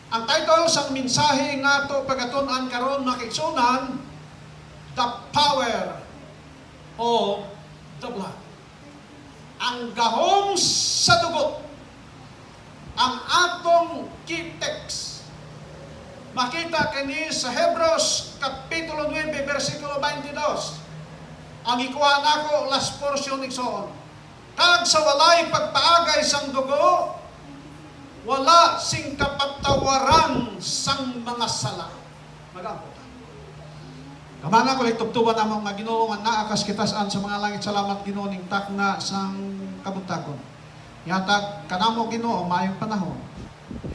Ang title sang mensahe nga to pagatunan karon makigsunan, The Power of the Blood. Ang gahom sa dugo, ang atong key text. Makita kini sa Hebrews Kapitulo 9, versikulo 22. Ang ikuha nako last portion igsoon. Kag sa walay pagpaagay sang dugo, wala sing kapatawaran sang mga sala. Magampo ta. Kamana ko tubtuban namang mga Ginoo nga naakas kitasaan sa mga langit. Salamat Ginoo ning takna sang kabuntagon. Yatag kanamo Ginoo maayong panahon.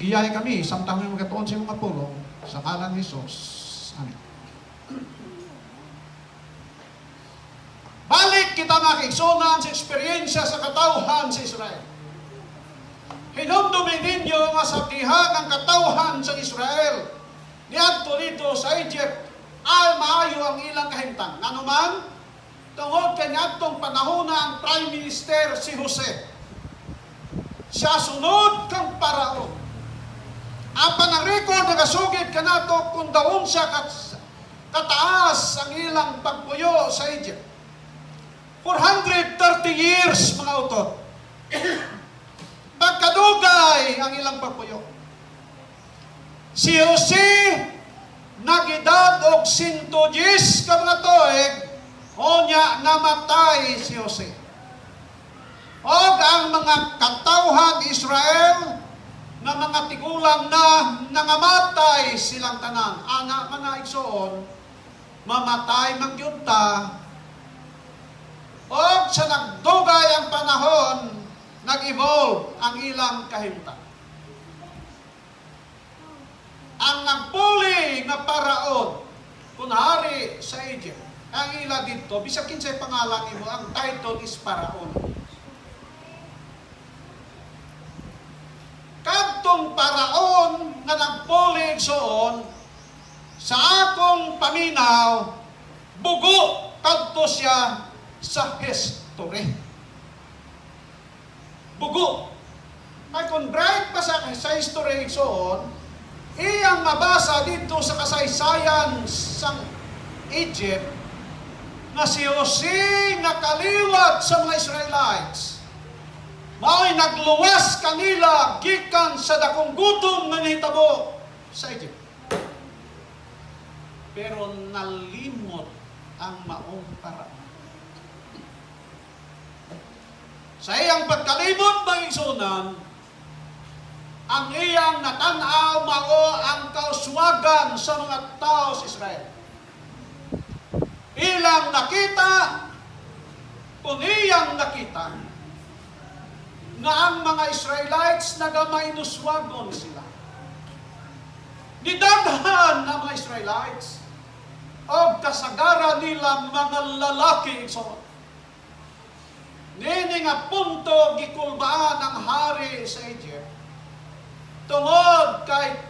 Giyahe kami samtang may magatuon sa mga pulong sa ngalan ni Hesus. Amen. Balik kita makigsunan sa eksperyensya sa katawhan sa Israel. Hinumdumin ninyo nga sa tihag ang katawhan sa Israel. Niadto dito sa Egypt ay maayo ang ilang kahimtang. Nanuman, tungod kay niadtong panahon na ang Prime Minister si Jose. Siya sunod kang paraon. Apan ang record nagasugid kanato kung daon siya kataas ang ilang pagpuyo sa Egypt. 430 years mga utot. Pagkadugay ang ilang pagpuyo. Si Jose nagidad og 110 ka mga tuig, onya namatay si Jose. Og ang mga katawhan Israel na mga tigulang na nangamatay silang tanan. Anak mga igsoon, mamatay magyud ta. Og sa nagdugay ang panahon, nag-evolve ang ilang kahimtang. Ang nagpuli nga paraon, kunhari sa Egypt, ang ila dito, bisag kinsay pangalan mo, ang title is paraon. Kadtong paraon nga nagpuli igsoon, sa akong paminaw, bugo kadto siya sa history. Bugo. Ay kung bright pa sa history igsoon, iyang mabasa dito sa kasaysayan sa Egypt na si Jose nga kaliwat sa mga Israelites. Mao'y nagluwas kanila gikan sa dakong gutom nga nahitabo sa Egypt. Pero nalimot ang maong paraon. Sa iyang pagkalimot ng igsunan, ang iyang natanaw mao ang kauswagan sa mga tao sa Israel. Ilang nakita, kung iyang nakita, nga ang mga Israelites nagamainuswagon sila. Nidaghan ang mga Israelites o kasagaran nila mga lalaki igsoon. Nini nga punto gikulbaan ang hari sa Egypt. Tungod kay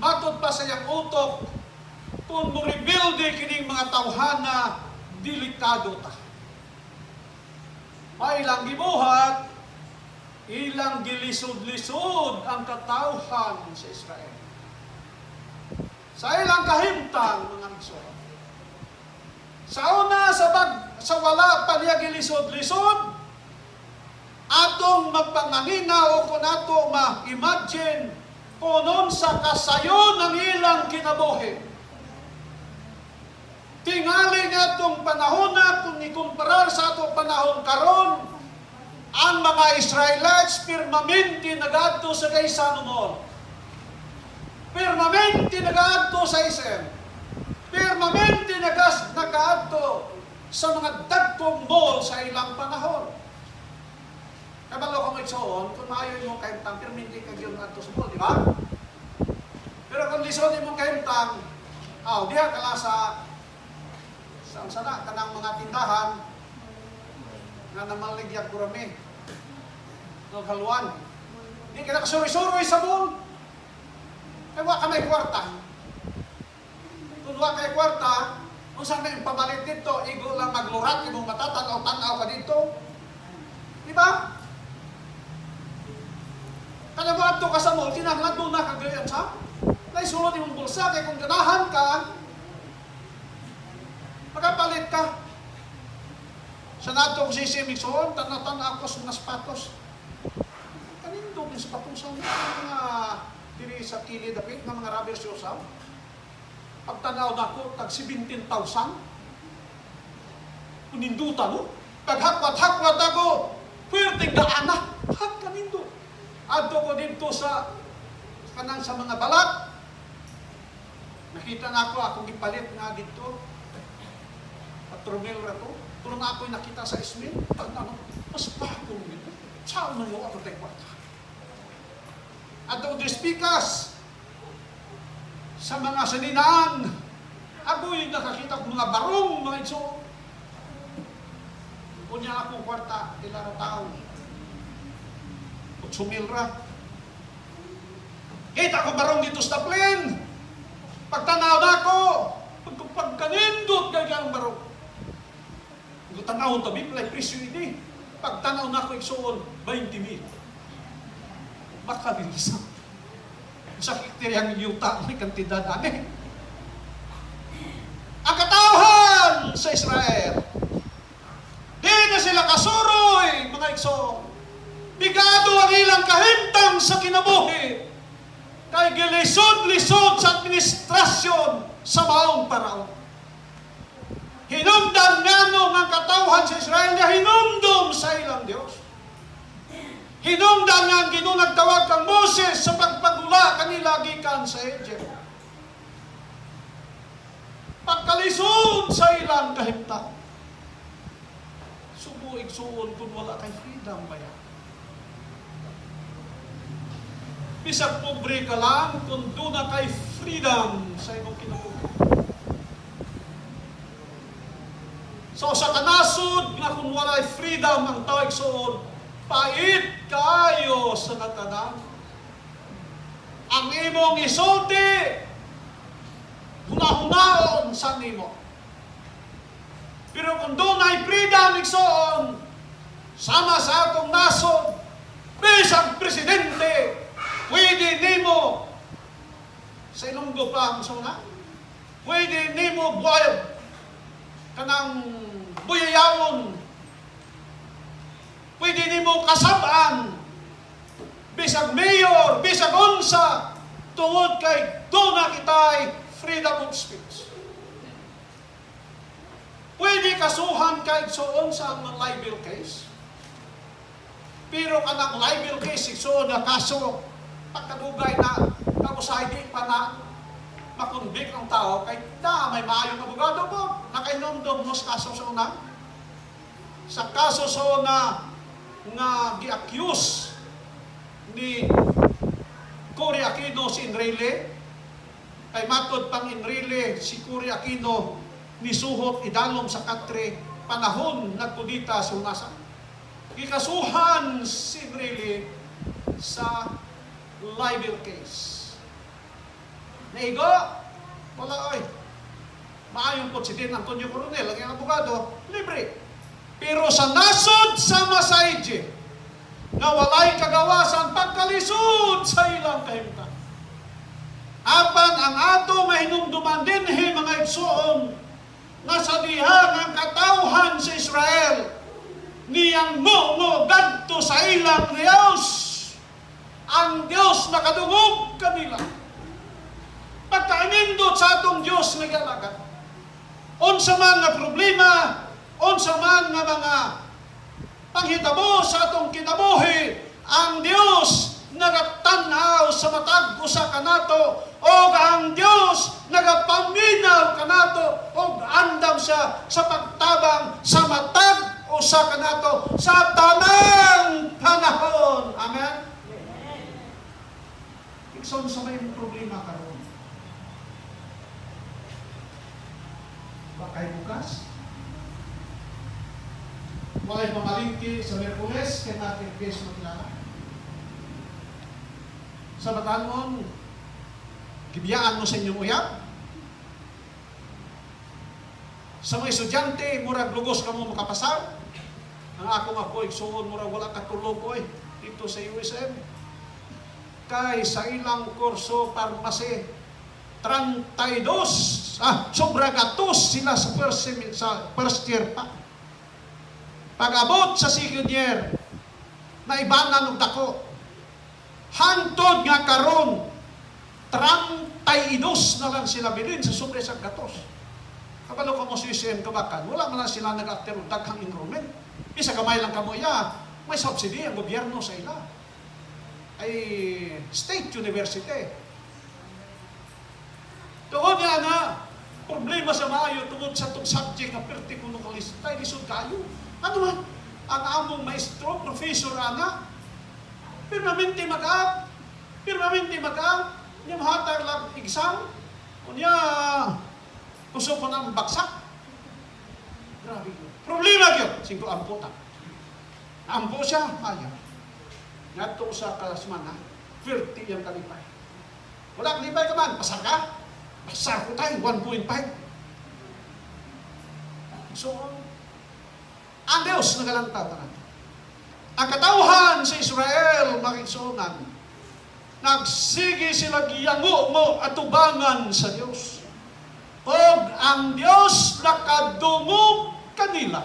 matod pa sa iyang utok kung mo-rebuild kining mga tawhana delikado ta. May ilang gibuhat, ilang gilisod-lisod ang katawhan sa Israel. Sa ilang kahimtang mga igsoon. Sa una sa wala pa niya gilisod-lisod, atong magpanganina o kung ato ma-imagine kunon sa kasayon ng ilang kinabuhi. Tingali nga itong panahon na kung ikumparar sa atong panahon karon, ang mga Israelites permanente nagadto sa kaysanomon. Permanente nagadto sa isem. Permanente nagadto sa mga dagkong mall sa ilang panahon. Kabalo kung igsoon, kung maayo yung kahimtang, perminti ka yun ato sa mall, di ba? Pero kung lisod yung kahimtang, diha kala sa sana, kanang mga tindahan, nga namaligyak kurami, ng haluan. Di ka nakasuri-suri sa mall. Kaya wala ka may kwarta. Kung wala kay kwarta, kung saan may pabalik dito, igo lang maglurat, ibong matatanaw-tanaw ka dito. Di ba? Kada mo ato ka sa mall, tinahlan mo na kagayan sa sulod imong bulsa, kay kung ganahan ka, magapalit ka. Sa natong sisimiksoon, tanatan ako sa naspatos. Kanindo ng spatosan mga diri sa kilid dapit ng mga rubber shoes. Pagtanaw na ako, tag 17,000. Kunindutan, no? Paghakwat-hakwat ako, pwerdeng daana. Kanindo. Adto ko dito sa kanang sa mga balat. Nakita na ako, akong gipalit nga dito. Patromil ra to. Pero na ako'y nakita sa Ismail. Pagtanong, mas bagong nito. Saan na yung ako tayo kwarta? Adto dispikas sa mga saninaan. Ako'y nakakita ko mga barong, mga itso. Kunya akong kwarta, ilara tao. 8,000 ra. Kita ko barong dito sa Taplin. Pagtanaw na ako, pagkanindot kay kang barong. Kung tanawon tabi, palay presyo ini. Pagtanaw na ako, iksoon, 20,000. Baka bilisan. Sakit yang yuta, may kantidad ani. Ang katawhan sa Israel, di na sila kasuroy, mga ikso. Bigado ang ilang kahintang sa kinabuhi. Kay gilisod-lisod sa administrasyon sa maong paraon. Hinumdam nga no ang katawhan sa Israel na hinumdum sa ilang Diyos. Hinumdam nga ang ginunagtawag kang Moses sa pagpagula kanila gikan sa Egypt. Pagkalisod sa ilang kahintang. Subuig suon kung wala kay freedom ba yan? Bisag pobre ka lang kung doon na kay freedom sa imong kinabuhi. So sa kanasod nga kung walay freedom ang tawag suon, pait kaayo sa natanan. Ang imong isulti, hunahunaon sa nimo. Pero kung doon ay freedom igsoon, sama sa atong nasod, bisag presidente, pwede nimo sa Ilonggo pa ang suna. Pwede nimo buhay kanang buyayawon. Pwede nimo kasabaan bisag mayor, bisag unsa tungod kay doon na kitay freedom of speech. Pwede kasuhan kay soon sa mga libel case. Pero kanang libel case soon na kaso pagkadugay na tapos hindi pa na makonvict ang tao kay na may maayong abogado po nakainomdom mo sa kaso sa una. Sa kaso sa una nga gi-accuse ni Cory Aquino si Enrile kay matod pang Enrile si Cory Aquino ni suhot idalom sa katre panahon nagkudita sa unasa. Gikasuhan si Enrile sa libel case. Naigo, wala oy. Maayong po si Din Antonio Coronel, ang abogado, libre. Pero sa nasod sa Masayje, na walay kagawasan pagkalisod sa ilang kahimtang. Apan ang ato mahinumduman dinhi mga igsoon na sa dihang ang katawhan sa Israel niyang mo gadto sa ilang Diyos. Ang Diyos nakadungog kanila. Pagkainindot sa atong Diyos na galagat. Unsa man nga problema, unsa man nga mga panghitabo sa atong kinabuhi, ang Diyos nagatanaw sa matag usa kanato, o ang Diyos nagapaminaw kanato, o andam siya sa pagtabang sa matag usa kanato sa tanang panahon. Amen. Ikson sa may problema karon. Bakay bukas. Walay mamalingki sa Merkules kay natin base makilala. Sa batanon, gibiyaan mo sa inyong uyab. Sa mga estudyante, murag lugos ka mo makapasar. Ang ako nga po, igsuon murag wala katulog ko dito sa USM. Kay sa ilang kurso, parmase, 32, sobra gatos sila sa first year pa. Pag-abot sa second year, naibanan ng dako. Hantod nga karon, 32 na lang sila bilin sa sobre sa gatos. Kabalo ka mo sa UCM kabakan, wala man lang sila nag-after daghang enrollment. Isa kamay lang kamo may subsidy ang gobyerno sa ila. Ay state university. Tungod nga na, problema sa maayo tungod sa itong subject na particularist, tayo lisod kayo. Ano man? Ang among maestro, professor ana, permanente mag-up, niya mahatar lang exam, o niya gusto pa ng baksak. Grabe yun. Problema yun. 5 ampo ta. Ampo siya, ayaw. Nga sa kalasmana, 30 yung kalipay. Wala kalipay ka man, pasar ka. Pasar ko tayo, 1.5. So, ang Diyos nagalanta na natin. Ang katauhan sa Israel, makiksunan, nagsige sila giyango mo at tubangan sa Diyos. O ang Diyos nakadungog kanila.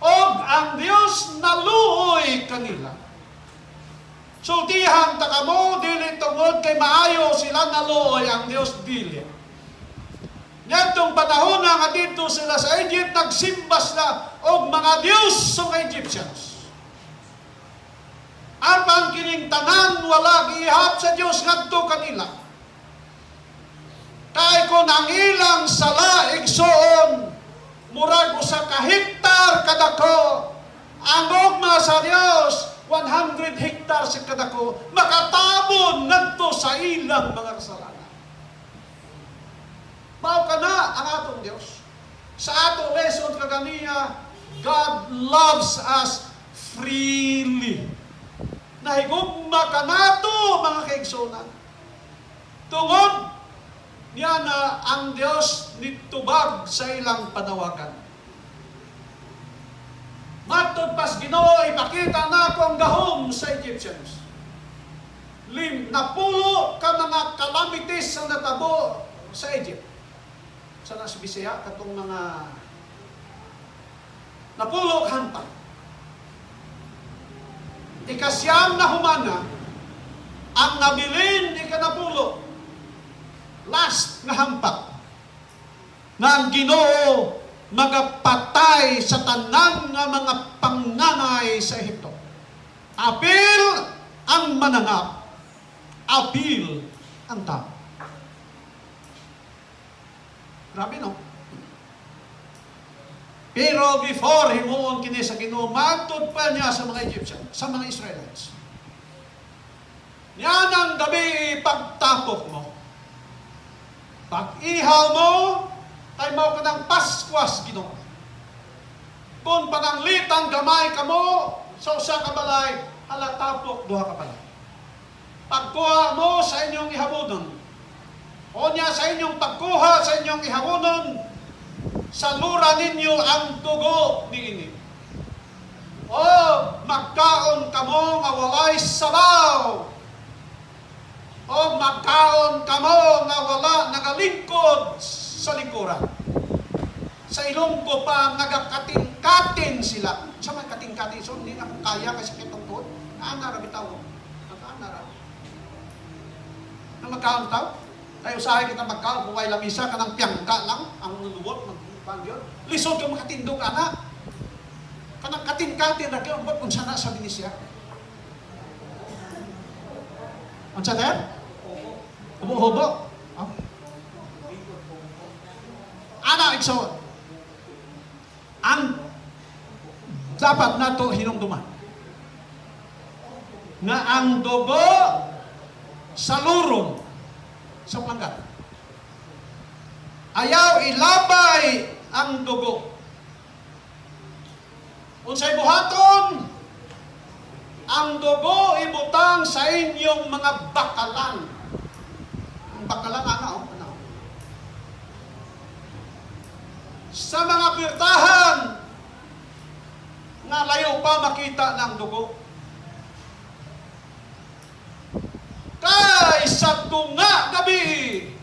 O ang Diyos naluoy kanila. Sultihan ta kamo, dili tungod kay maayo sila naluoy ang Diyos dili. Nitong panahon nga dito sila sa Egypt, nagsimbas na og mga Diyos sa mga Egyptians. Apan kining tanan wala gihap sa Diyos ngadto kanila. Kay kung ang ilang sala igsoon, murag usa ka hektar kadako, ang ugma sa Diyos 100 hektar sa kadako, makatabon ngadto sa ilang mga kasalanan. Mao ka na ang atong Diyos. Sa atong lesson kaganiya, God loves us freely. Nahigugma ka nato, mga kaigsonan. Tungod niya na ang Diyos nitubag sa ilang panawagan. Matod pas Ginoo, ipakita na ako ang gahom sa Egyptians. Napulo ka mga calamities sa natabo sa Egypt. Sa nasa Bisaya, katong mga napulo hantag. Ikasyam na humana, ang nabilin ikanapulo, last na hampak, na ang Ginoo magapatay sa tanan nga mga panganay sa Ehipto. Apil ang manangap, apil ang tao. Grabe, no? Pero before himuon kini sa Ginoo, matod pa niya sa mga Egyptian, sa mga Israelites. Yan ang gabi pagtapok mo. Pag-ihaw mo, ay mao ka ng Paskwas, Ginoo. Kung pananglitan gamay ka mo, sa usa ka balay, halatapok duha ka balay. Pagkuha mo sa inyong ihabunon, o niya sa inyong pagkuha sa inyong ihabunon, salura ninyo ang dugo niini. O magkaon kamo nga walay sabaw. O magkaon kamo nga wala nagalingkod sa lingkuran. Sa ilong ko pa nagakating-katin sila. Sa may kating-katin, so hindi na kung kaya kasi kitong tuod. Naanara bitaw. Naanara. Na magkaon tao? Tayo usahay kita magkaon, kung may lamisa ka ng piyangka lang, ang luluwot, magpangyon. Lisod ka makatindog, anak. Kanang kating-katin na kayo, kung sana sa binisya. Ang sa tayo? Hubo-hubo. Oh. Anak, ikso. Ang dapat na ito hinungduman. Nga ang dugo sa lurong sa panggat. Ayaw ilabay ang dugo. Unsay buhaton, ang dugo ibutang sa inyong mga bakalan. Ang bakalan, ano? Sa mga pirtahan nga layo pa makita ng dugo. Kay sa tunga gabi,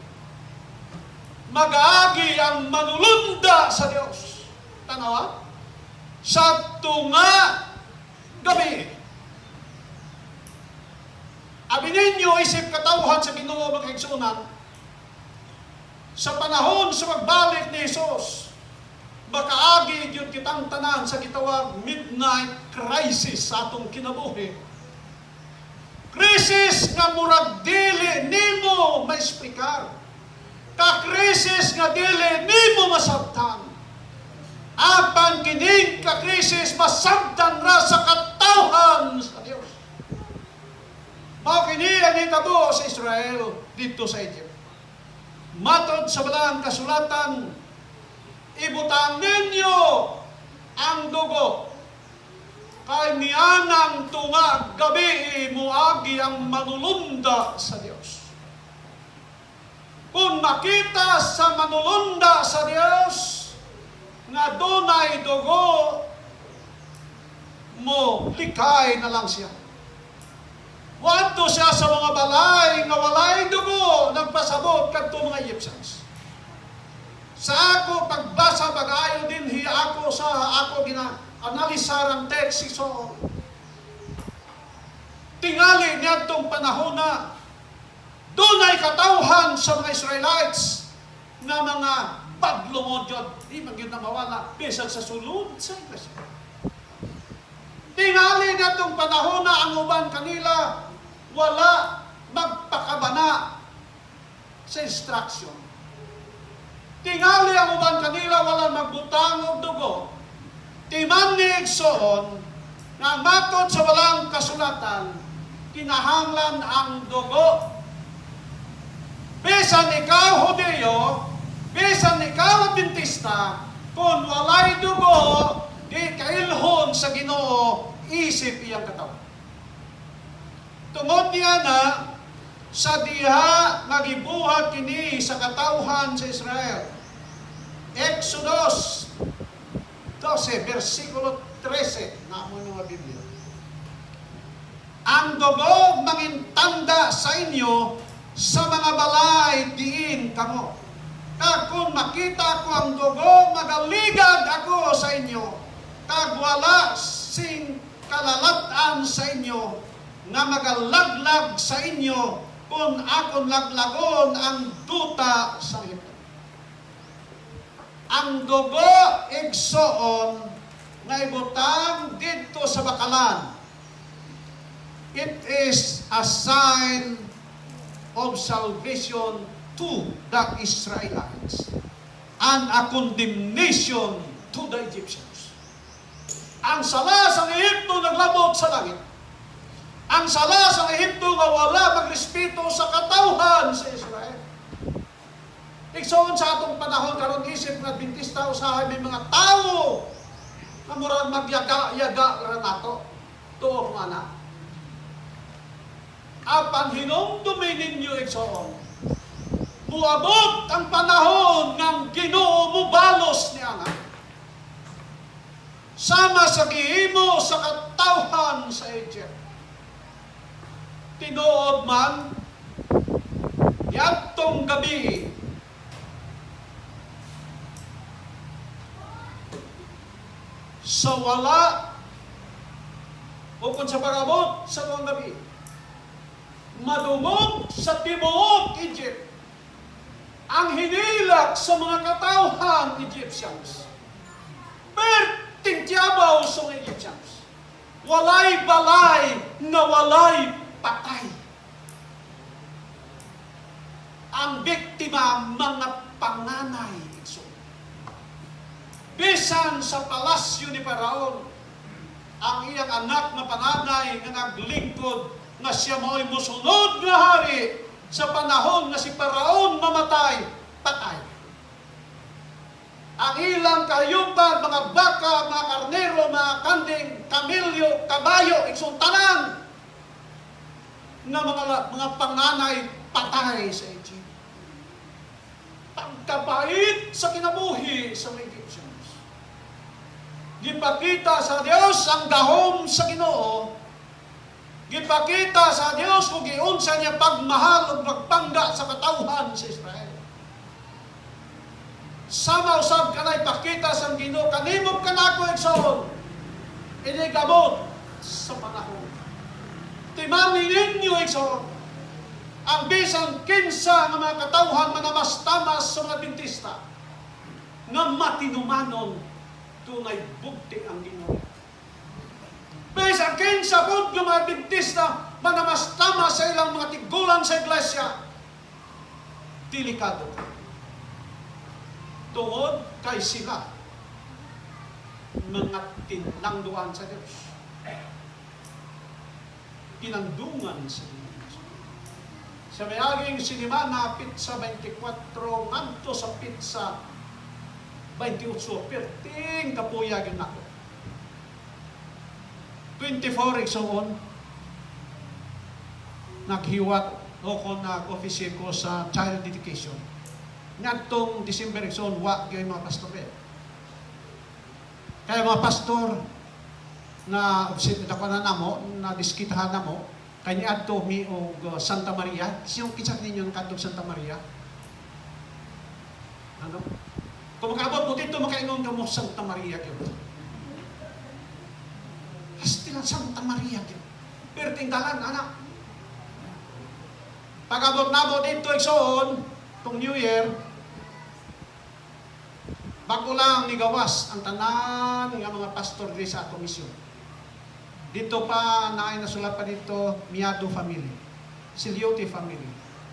mag-aagi ang manulunda sa Dios. Tanawa? Sa tunga gabi. Abi ninyo isip katawhan sa Ginoo mga kaigsunan, sa panahon sa magbalik ni Jesus, makaagi yun kitang tanan sa gitawag midnight crisis sa atong kinabuhi. Krisis nga murag dili nimo maesplikar. Ka-krisis nga dili nimo masabtan. Apan kining ka-krisis masabtan ra sa katawhan sa Dios. Mao kini ang hitabo sa Israel dito sa Egypt. Matod sa balang kasulatan, ibutang ninyo ang dugo. Kay mianang tunga gabi muagi ang manulunda sa Dios. Kung makita sa manulunda sa Dios nga dunay dugo, mo likay na lang siya. Wadto siya sa mga balay nga walay dugo, nagpasabot kadto mga Egyptians. Sa ako pagbasa pag-ayo din hiya ako sa ako gina-analisar ang text si Saul. Tingali niya itong panahon na dunay katawhan sa mga Israelites na mga badlungod yun. Di man yun na mawala. Bisan sa sulod sa iglesia. Tingali niya itong panahon na ang uban kanila wala magpakabana sa instruction. Tingali ang uban kanila wala magbutang og dugo. Timanig soon na matod sa walang kasulatan, kinahanglan ang dugo. Bisan ikaw Hudyo, bisan ikaw Adventista, kung walay dugo, di kailhon sa Ginoo, isip iyang katawan. Tungod niya na, sa diha nagibuhat kini sa katawhan sa Israel. Exodus 12, versikulo 13, na mo mga Biblia. Ang dugo mangintanda sa inyo sa mga balay diin kamo. Kag kung makita ko ang dugo, magaligad ako sa inyo. Kag wala sing kalalatan sa inyo, nga magalaglag sa inyo kung akon laglagon ang duta sa Ehipto. Ang dugo igsoon nga ibutang dito sa bakalan. It is a sign of salvation to the Israelites and a condemnation to the Egyptians. Ang sala sa Ehipto naglabot sa langit. Ang sala sa Ehipto nga wala magrespeto sa katawhan sa Israel. Igsoon sa atong panahon karon isip nga Adventista usahay may mga tao nga murag magyaga-yaga ra nato. Tuo nga na. Apan hinumdumi ninyo igsoon. Muabot ang panahon ng Ginoo mubalos ni ana. Sama sa gihimo sa katawhan sa Egypt. Tinuod man, yadtong gabi, sa wala, o kung sa pagabot, sa tuwang gabi, madumog sa tibuok Egypt, ang hinilak sa mga katawhan Egyptians. Pertingtiabaw sa mga Egyptians. Walay balay na walay patay. Ang biktima, mga panganay. Bisan sa palasyo ni Paraon, ang iyang anak na panganay nga naglingkod na siya mo'y musunod nga hari sa panahon na si Paraon mamatay, patay. Ang ilang kahayupan, mga baka, mga karnero, mga kanding, kamilyo, kabayo, iksuntanan, na mga panganay patay sa Egypt. Pagkabait sa kinabuhi sa mga Egyptians. Gipakita sa Dios ang gahom sa Ginoo. Gipakita sa Dios kung giunsa niya pagmahal o pagpanggap duga sa katawhan sa Israel. Sama usab kanay pakita sa Ginoo kanimo kanako igsoon. Ini gamot sa panahon. Timani ninyo igsoon. Ang bisan kinsa nga mga katawhan manamas-tamas sa mga Adventista nga matinumanon tunay bugti ang Ginoo. Bisan kinsa pud nga mga Adventista manamas-tamas sa ilang mga tigulang sa iglesia, delikado. Tungod kay sila mga tinangduan sa Diyos. Pinandungan sa Diyos. Sa mayaging sinimana, pitsa 24, nganto sa pitsa 28, perting kapuyagin ako. 24 igsoon, naghiwat ako nag-office ko sa child dedication. Ngadtong December igsoon, wa gyud mga pastor. Kaya mga pastor na dakuan namo, na diskitahan namo, kanya adto mi og Santa Maria. Siyong kinsa ninyo kadtong Santa Maria? Ano? Kung makaabot mo dito, makaingon ka mo Santa Maria gyud. Hastilan Santa Maria gyud. Pero tingdalan anak. Pag-abot nabo dito igsoon, tong New Year, bago lang nigawas ang tanan nga mga pastor diri sa atong misyon. Dito pa naay nasulat pa dito Miado family, Siliote family.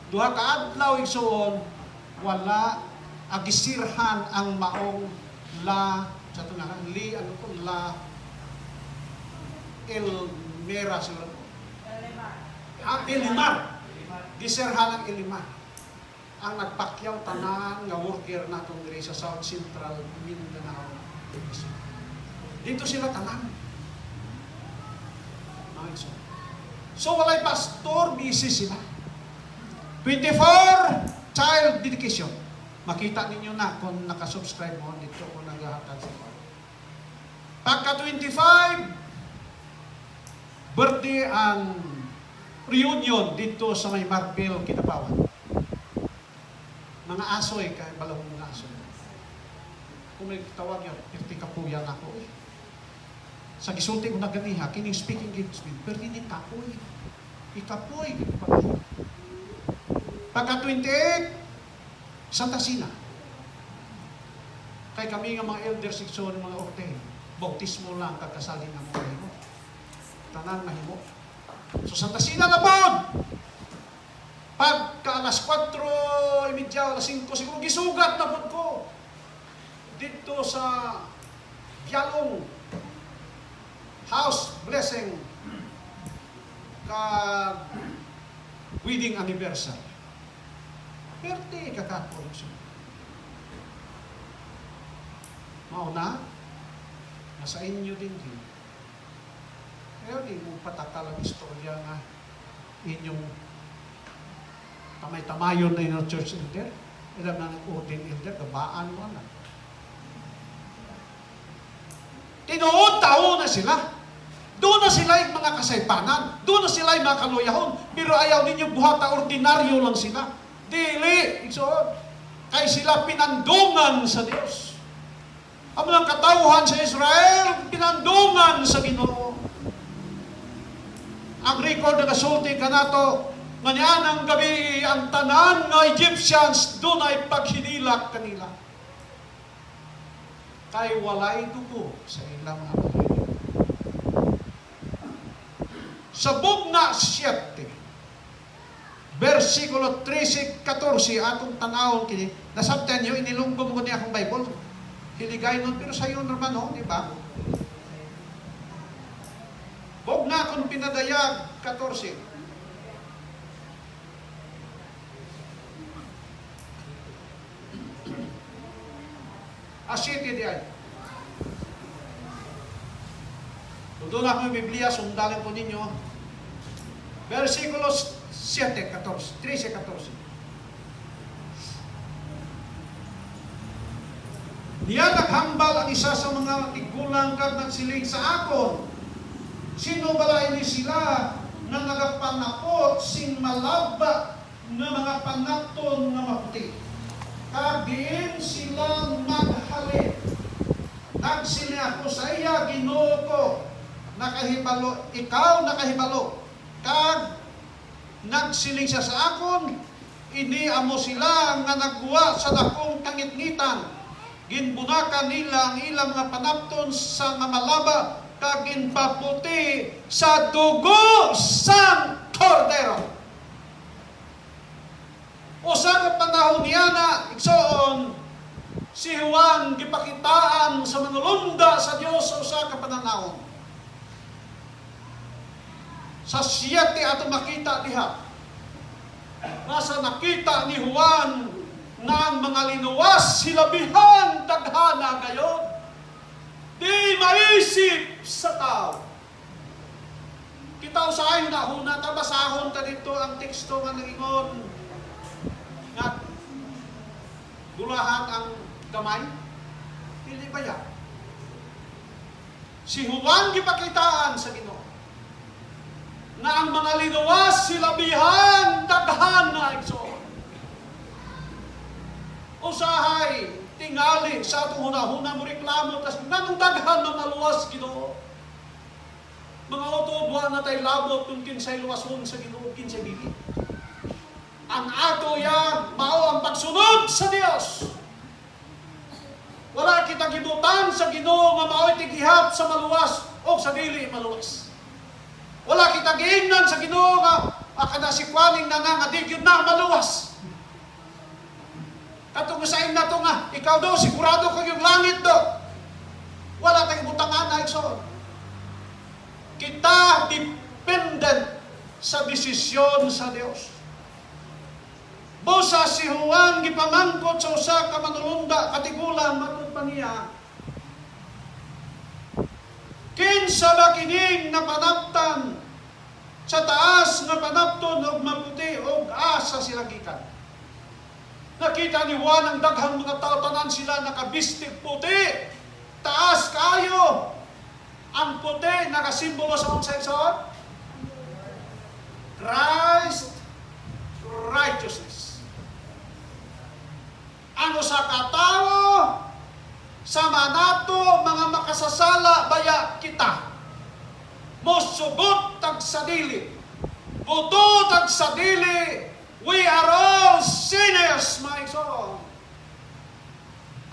Duha ka adlaw igsoon wala agisirhan ang maong la sa tunga li ano ko la Elmera sulat ko. Elimar. Gisirhan ang Elimar. Ang nagpakyaw tanan nga worker natong diri sa South Central Mindanao. Dito sila tanan. So walay pastor, busy sila. 24 child dedication. Makita ninyo na kung nakasubscribe mo dito kung naghahatag sila. Pagka 25, birthday ang reunion dito sa may Marbel, Kinapawan. Mga asoy, kaya balawang mga asoy. Kung may tawag yun, irti kapuyan ako eh. Sa gisulti ko naganiha, kining speaking gives me, pero hindi kapoy. Ikapoy. Pagka 28, Santa Sina. Kay kami nga mga elder section, mga orte, bautismo lang, kagkasalin ng mga himo. Tanan mahimo. So Santa Sina na po! Pagka alas 4:30, alas 5, siguro gisugat na po ko. Dito sa Bialong, house blessing ka wedding anniversary. Birthday kakapon siya. Mauna, nasa inyo din din. Kaya di mo patakal ang istorya nga inyong tamay-tamayon na inyong church elder. Ilang na nag-ordin elder, gabaan mo na. Tinuod tao na sila. Doon na sila yung mga kasaypanan. Doon na sila yung mga kaluyahon. Pero ayaw ninyo buhata, ordinaryo lang sila. Dili, igsoon. Kaya sila pinandungan sa Diyos. Ang mga katawhan sa Israel, pinandungan sa Ginoo. Ang record na kasulti ka nato, manyan ang gabi, ang tanan ng Egyptians, doon ay paghinilak kanila. Kay walay dugo sa ilang mga balay. Sa Bugna 7, versikulo 13-14, atong tanawon kini, nasabtan nyo, inilunggom ko niya akong Bible. Hiligay nun, pero sa iyo naman, no? Di ba? Bugna kung pinadayag 14. Asiti di ay. Doon ako yung Biblia, sundalin po ninyo. Versikulo 7, 14, 13, 14. Niya naghambal ang isa sa mga tigulang kag nagsilig sa akon. Sino bala ini sila na nagapanapot sin malaba na mga panapton nga maputi. Kag diin sila maghalin. Nagsini ako sa iya, Ginoo ko, nakahibalo, ikaw nakahibalo. Kag nagsiling siya sa akon, ini amo sila nga nagguwa sa dakong kangitngitan. Ginbunakan nila ang ilang nga panapton sa nga malaba, kag ginpaputi sa dugo sang kordero. Usa ka panahon niya na, igsoon, si Juan gipakitaan sa manulunda sa Dios sa usa ka panahon. Sa 7 ato makita diha. Nasa nakita ni Juan na ang mga linuwas silabihan daghana gayon. Di maisip sa tao. Kita usahay na huna ta basahon ta dito ang teksto nga nangingon nga gulahan ang gamay. Dili ba yan? Si Juan gipakitaan sa Ginoo na ang mga linuwas silabihan daghan na igsoon. Usahay tingali sa atong hunahuna mo reklamo tas nganong daghan na maluwas Ginoo. Mga otobwa na tay labot kung kinsay luwason sa Ginoo kinsay dili. Ang ato ya mao ang pagsunod sa Dios. Wala kita gibutan sa Ginoo nga mao'y tigihap sa maluwas o sa dili maluwas. Wala kita giingnan sa Ginoo nga kana si kwaning na nga di gyud na maluwas. Katong usahin na to nga ikaw daw sigurado kag yung langit do. Wala tayong butangan na igsoon. Kita dependent sa desisyon sa Dios. Busa si Juan gipamangkot sa usa ka manulunda katigulan matud pa niya. Kinsa ba kining napanaptan sa taas nga panapton og maputi og asa sila gikan. Nakita ni Juan ang daghang mga tao tanan sila nakabistig puti. Taas kayo. Ang puti nakasimbolo sa unsay igsoon? Christ righteousness. Ang usa ka tawo sama nato mga makasasala baya kita. Mosugot tag sa dili. Buto tag sa dili. We are all sinners, my son.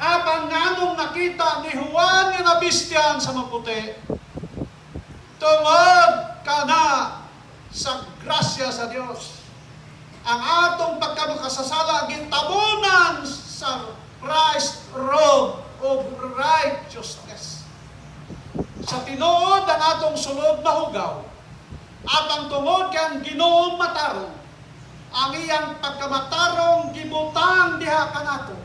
Abang nganong nakita ni Juan nga nabistyan sa maputi. Tungod ka na sa grasya sa Dios. Ang atong pagkamakasasala gintabunan sa Christ robe of righteousness. Sa tinuod ang atong sulod na hugaw at ang tungod kang Ginoong matarong, ang iyang pagkamatarong gibutang diha kanato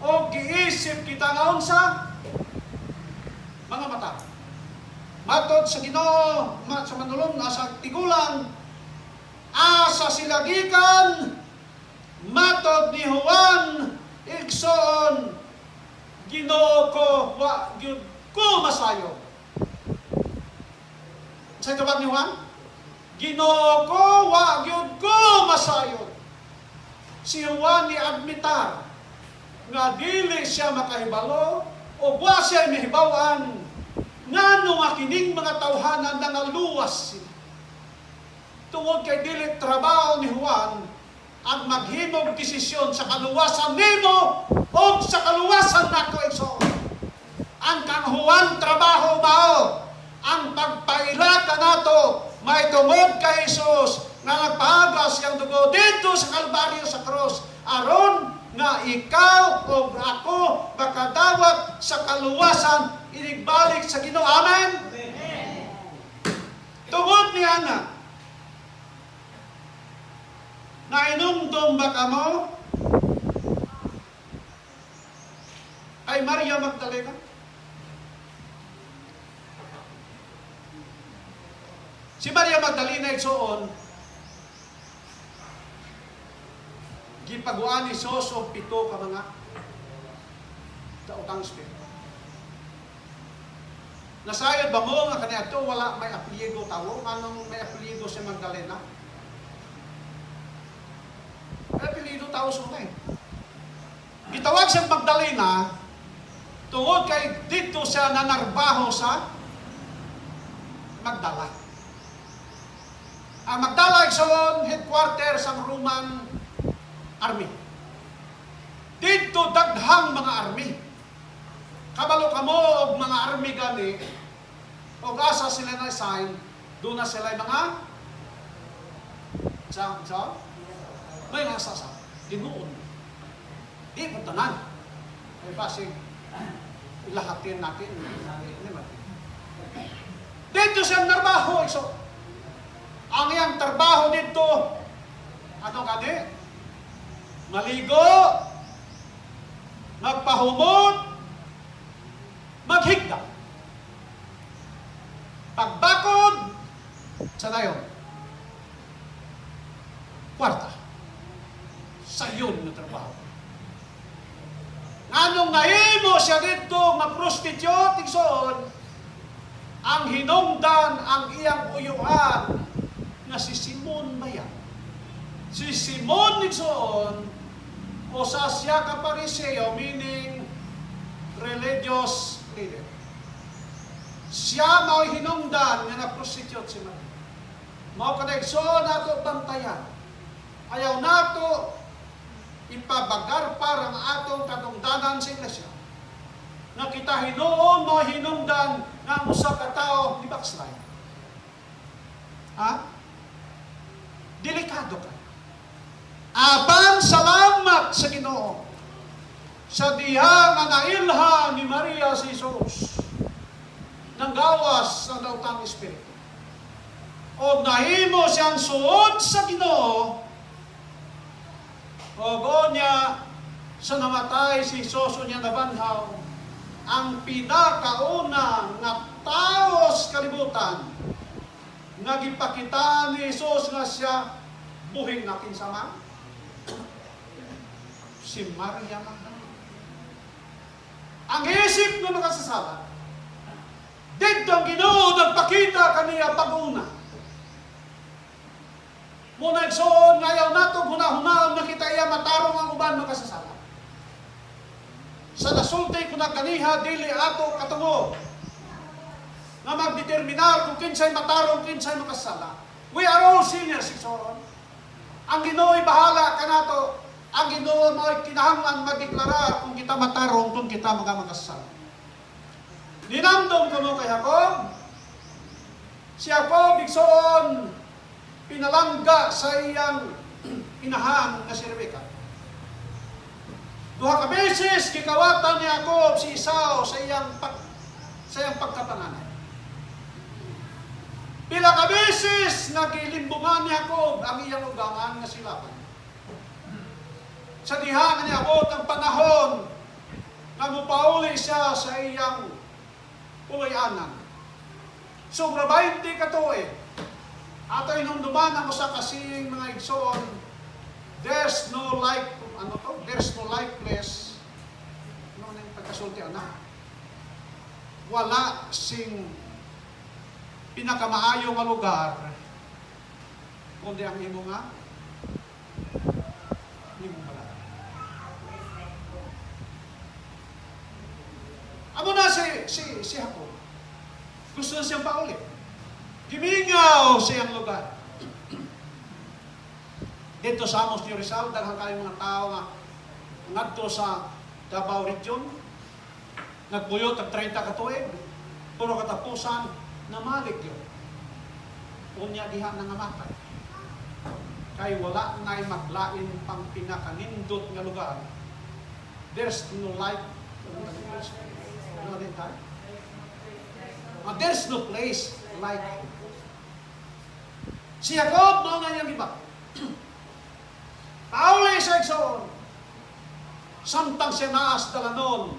o giisip kita nga unsa mga mata. Matod sa Ginoo sa manulong sa tigulang asa sila gikan matod ni Juan igsoon Ginoo ko wa gyud ko masayo. Sa tawag ni Juan, Ginoo ko wa gyud ko masayo. Si Juan ni admitar nga dili siya makahibalo o wa siya mihibawan ngano nga kining mga tawhanan nangaluwas sila. Tungod kay dili trabaho ni Juan ang maghimog desisyon sa kaluwasan nimo o sa kaluwasan nako igsoon. Ang kang Juan trabaho mao ang pagpaila kanato may tungod kay Jesus nga nagpahagas siyang dugo dito sa Kalbaryo sa cross aron nga ikaw o ako makadawat sa kaluwasan inigbalik sa Ginoo. Amen? Tungod niya na nainumdum ba ka mo kay Maria Magdalena? Si Maria Magdalena igsoon gipaguan ni Sos og 7 ka mga daotang espiritu. Nasayod ba mo nga kaniadto wala may apelyido tawo? Anong may apelyido si Magdalena? tao sunay. Gitawag siyang Magdalena, tungod kay dito siya nanarbaho sa Magdala. Ang Magdala igsoon headquarter sa Roman army. Dito daghang mga army. Kabalo kamo og mga army gani, og asa sila na sign, doon na sila mga may nasa sa dinuon. Di mo tanan. Ay basig ilahatin natin. Dito siya narbaho iso. Ang iyang trabaho dito, ano gani? Maligo, magpahumot, maghigda. Pagbakod, sa dayon, kwarta. Sa yun na trabaho. Anong nahimo siya dito nga prostitute, igsoon, ang hinungdan ang iyang uyuan nga si Simon Mayan. Si Simon igsoon, o sa siya ka Pariseo, meaning religious leader. Siya mao hinungdan nga na-prostitute si Maria. Mao kada igsoon nato bantayan. Ayaw nato ipabagar para ang atong katungdanan sa iglesia. Na kita hinuon mo hinungdan nga ang usa ka tawo ni backslide. Ha? Delikado ka. Apan salamat sa Ginoo sa diha nga nailha ni Maria si Jesus nang gawas ng daotang Espiritu. O nahimo siyang suod sa Ginoo, o niya sa namatay si Jesus niya nabanhaw, ang pinakauna nga taos kalibutan nga gipakita ni Jesus nga siya buhing na kinsama, si Maria Magdalena. Ang isip nga makasasala, dito ang Ginoo nagpakita kaniya pag-una. Muna igsoon ngayon nato hunahunahon na kita iya matarong ang uban makasasala. Sa nasulti ko na kaniha dili ato katungo na magdeterminar kung kinsay matarong, kinsay makasala. We are all sinners, igsoon. Ang Ginoo'y bahala kanato. Ang Ginoo mo'y kinahanglan magdeklara kung kita matarong, kung kita makasala. Ninamdom ko mo kay Jacob. Si Jacob, igsoon, pinalangga sa iyang inahan na si Rebecca. Duha ka beses gikawatan ni Jacob si Esau sa iyang pagkapanganay. Pila ka beses nagilimbungan ni Jacob ang iyang ugangan nga si Laban. Sa diha nga niabot ang panahon na mupauli siya sa iyang ulayanan. Sobra 20 katuig. Ato inumduman ang usa kasing mga igsoon, there's no likeness. Ano na yung pagkasulti, anak? Wala sing pinakamaayo nga lugar kundi ang imo nga imo pala. Amo na si Jacob. Gusto na siyang paulit. Gimingaw siyang lugar. Dito sa Amos ni Rizal, daghang kayo mga tao nga ngadto sa Davao Region, nagbuyot ang 30 katuig, puro katapusan, namalik yun. Unya diha na nga matay. Kay wala na'y maglain pang pinakanindot nga lugar. There's no life. Ano din tayo? There's no place like it. Si Jacob, no nga niyang iba. Pauli sa igsoon. Samtang siya naas dalanon,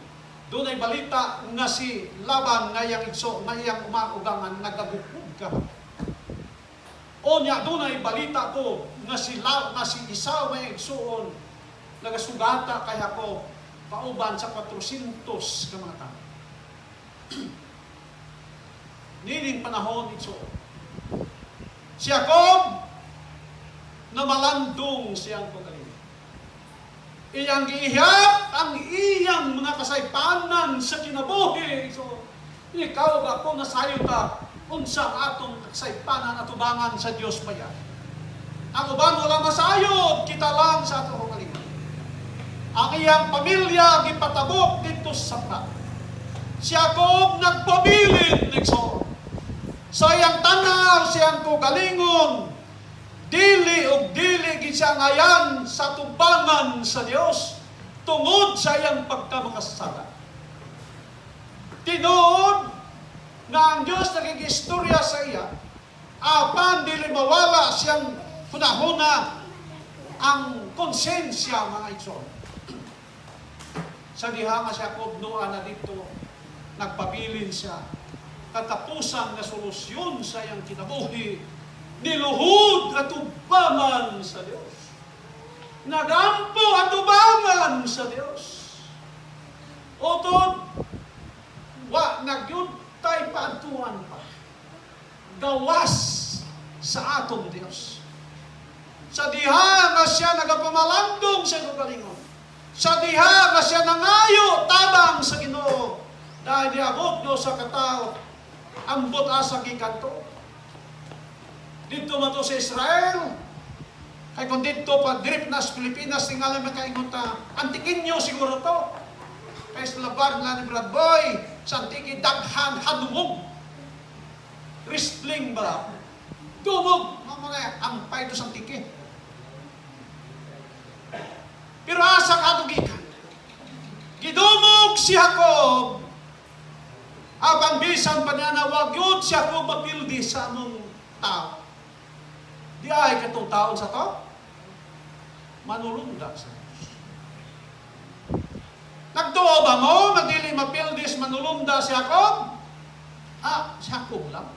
doon ay balita nga si Laban nga yang igsoon, nga yang umaugangan, nagabukod ka. O niya, doon ay balita ko nga si Esau nga igsoon, nagasugata kay Jacob, pauban sa 400 ka mga tao. Nining panahon igsoon. Si Jacob, na malandong siyang pagaling. iyang giihap ang iyang mga kasaypanan sa kinabuhi. So, ikaw ba kung nasayo ta, unsa atong kasaypanan at ubangan sa Dios pa yan? Ang uban wala masayod, kita lang sa atong kalinga. Ang iyang pamilya gipatabok dito sa pa. Si Jacob nagpabilin nagsoon. Sa iyang tanaw, siyang tugalingon, dili og dili gid siya ngayan sa tubangan sa Dios tungod sa iyang pagkamakasala. Tinuod na ang Dios nagigistorya sa iya, apan dili mawala siyang hunahuna ang konsensya mga igsoon. Sa diha nga siya kubnoan na dito, nagpabilin siya. Katapusan na solusyon sa iyang kinabuhi, niluhod at ubangan sa Dios. Nagampo at ubangan sa Dios. Otod, nagyud tay paantuan pa. Gawas sa atong Dios. Sa diha nga siya nagapamalandong sa kalingon. Sa diha nga siya nangayo tabang sa Ginoo. Dahil diabot no sa katao, ambot asa gikanto. Dito man to sa Israel, kay kung dito pa drip na sa Pilipinas, tingala makaingon ta, Antiquinho siguro to. Kay sa labar na ni Brad Boy, sa Antiqui daghan hanumog. Wrestling ba? Dumog, mamaya, ang pay to sa Antiqui. Pero asa kadugikan? Gidumog si Jacob, apan bisan pa niya na wag yun si Jacob mapildi sa among tao. Di ay katong taon sa to, manulunda sa Diyos. Nagtuo ba mo, magdili mapildis, manulunda si Jacob? Si Jacob lang.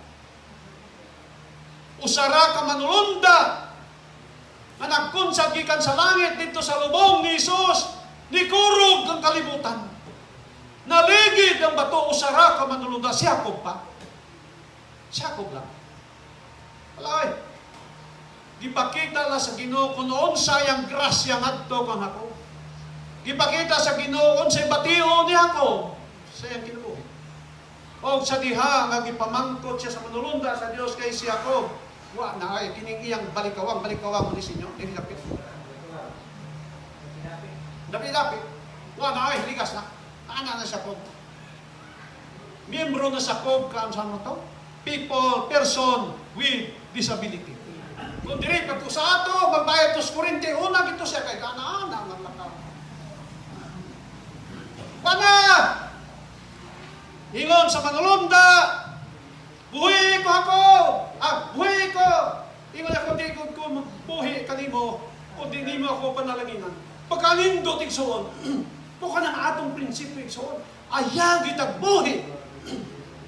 Usara ka manulunda, na nagkunsag gikan sa langit dito sa lubong ni Jesus, ni kurog ang kalibutan. Naligid ang bato, usara ka manulunda, si Jacob pa. Si Jacob lang. Alay. Gipakita la sa Ginoo kung noon sayang grasya ngadto kang ako. Gipakita sa Ginoo kung say batio ni ako sa iyang kinabuhi. O sa diha nga gipamangkot siya sa manulunda sa Dios kay si Jacob. Wa na ay kining iyang balikawang ni sinyo, dili dapit. Dapit. Wa na ay ligas na. Ana na siya ko. Miyembro na sa COB kan sa mo to? Person with disability. Kung diri pa to sa ato, magbayad to sa kurente, una gito siya kay kanaan ang lakaw. Pana! Ingon sa manulunda, buhi ko ako! Buhi ko! Ingon ako, di ko buhi kanimo, o di mo ako panalanginan. Pagkanindo tigsoon, puka ng atong prinsipyo tigsoon, ayaw kitag buhi,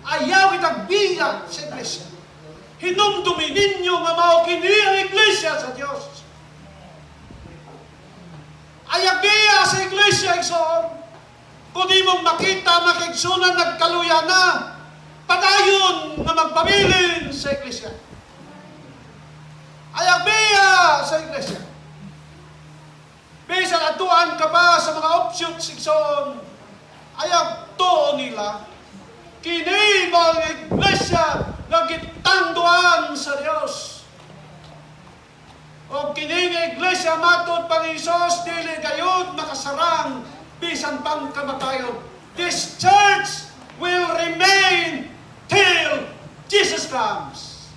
ayaw kitag biya sa iglesia. Hinumdumi ninyo nga mao kini ang iglesia sa Dios. Ayagiya sa iglesia igsoon. Kung di mong makita makigsunan nagkaluya na, padayon nga magpabilin sa iglesia. Ayagiya sa iglesia. Bisan atuan ka pa sa mga offshoots igsoon, ayag to nila. Kini ba ang iglesia na gitanduan sa Dios? O kini nga iglesia matod pa ni Isos, dili gayud makasarang bisan pang kamatayon. This church will remain till Jesus comes.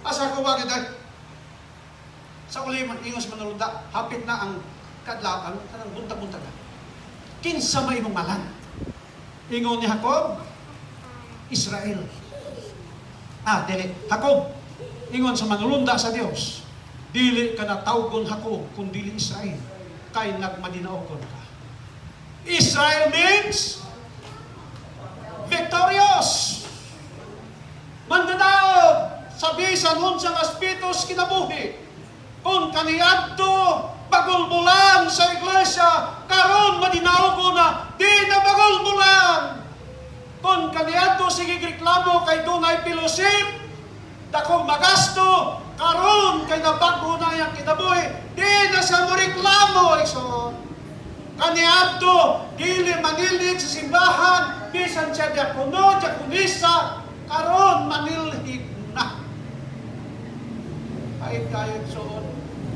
Asa ko bagay dahil sa uliman, ingos manulunda, hapit na ang kadlaw, kanang buntag-buntag na. Kinsa may imong malan. Ingon ni Jacob, Israel. Dili. Jacob, ingon sa manulunda sa Dios, dili ka na tawgon Jacob, kung dili Israel, kay nagmadinaogon ka. Israel means victorious. Mandadaog sa bisan unsang aspitos kinabuhi. Kung kaniadto bagulbulan sa iglesia, karon madinaogon na di na bagulbulan. Kung kaniadto sige reklamo kay dungay fellowship, dakong magasto, karon kay nabago na yang kinabuhi, di na siya Kaniadto, dili manilig sa simbahan, bisan siya diakono, diakonisa, karon manilhig na. Kahit kayo soon,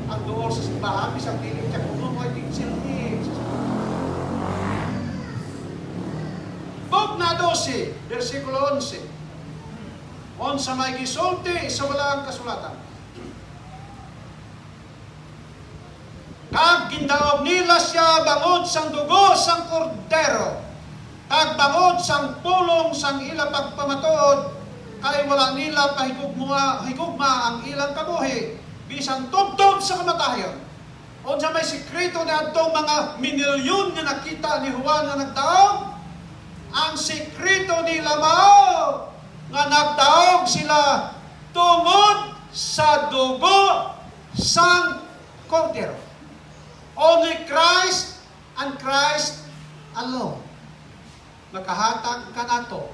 ang doon sa simbahan, bisan dili diakono, ay silhig. Book na 12, versikulo 11. On sa may gisulti sa walang kasulatan. Kag gindaog nila siya bangod sang dugo sang kordero, kag bangod sang pulong sang ila pagpamatuod, kay wala nila higugma ang ilang kabuhi, bisan tubtob sa kamatayon. O sa may sikreto na itong mga minilyon na nakita ni Juan na nagdaog, ang sikreto nila mao nga nagdaog sila tungod sa dugo sang kordero. Only Christ and Christ alone. Nakahatag ka nato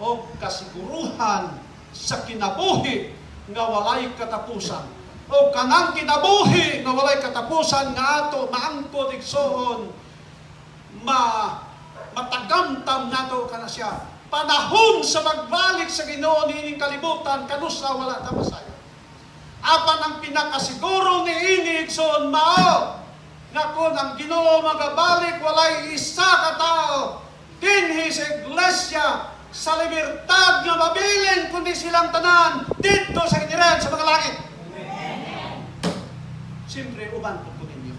o kasiguruhan sa kinabuhi nga walay katapusan. O kanang kinabuhi nga walay katapusan nga ato maangkod igsoon matagamtam nato kana siya. Panahon sa magbalik sa Ginoo niining kalibutan kanusa wala ta masayo. Apan ang pinakasiguro ni ini igsoon mao nga kung ang Ginoo magabalik walay isa ka tao dinhi sa iglesia sa libertad nga mabilin kundi silang tanan dito sa kiniran sa mga langit. Siyempre, uban po ninyo.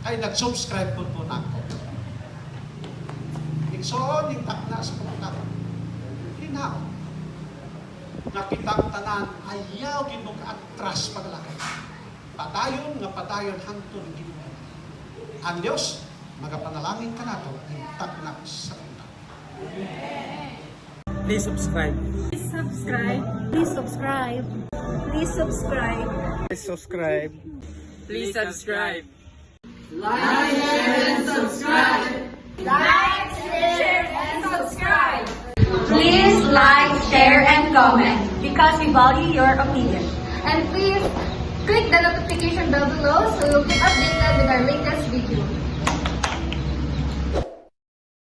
Ay nag-subscribe po nako. Igsoon yung takna sa kumakapan. Hinaw. Nakitang tanan ayaw ginong atras paglakay. Padayon nga padayon hangtod Ginoo. Ang Dios magapanalangin ka nato ang takna sa kumakapan. Please subscribe. Please subscribe. Please subscribe. Please subscribe. Please subscribe. Please subscribe. Like, share, and subscribe. Please like, share, and comment because we value your opinion. And please click the notification bell below so you'll get updated with our latest video.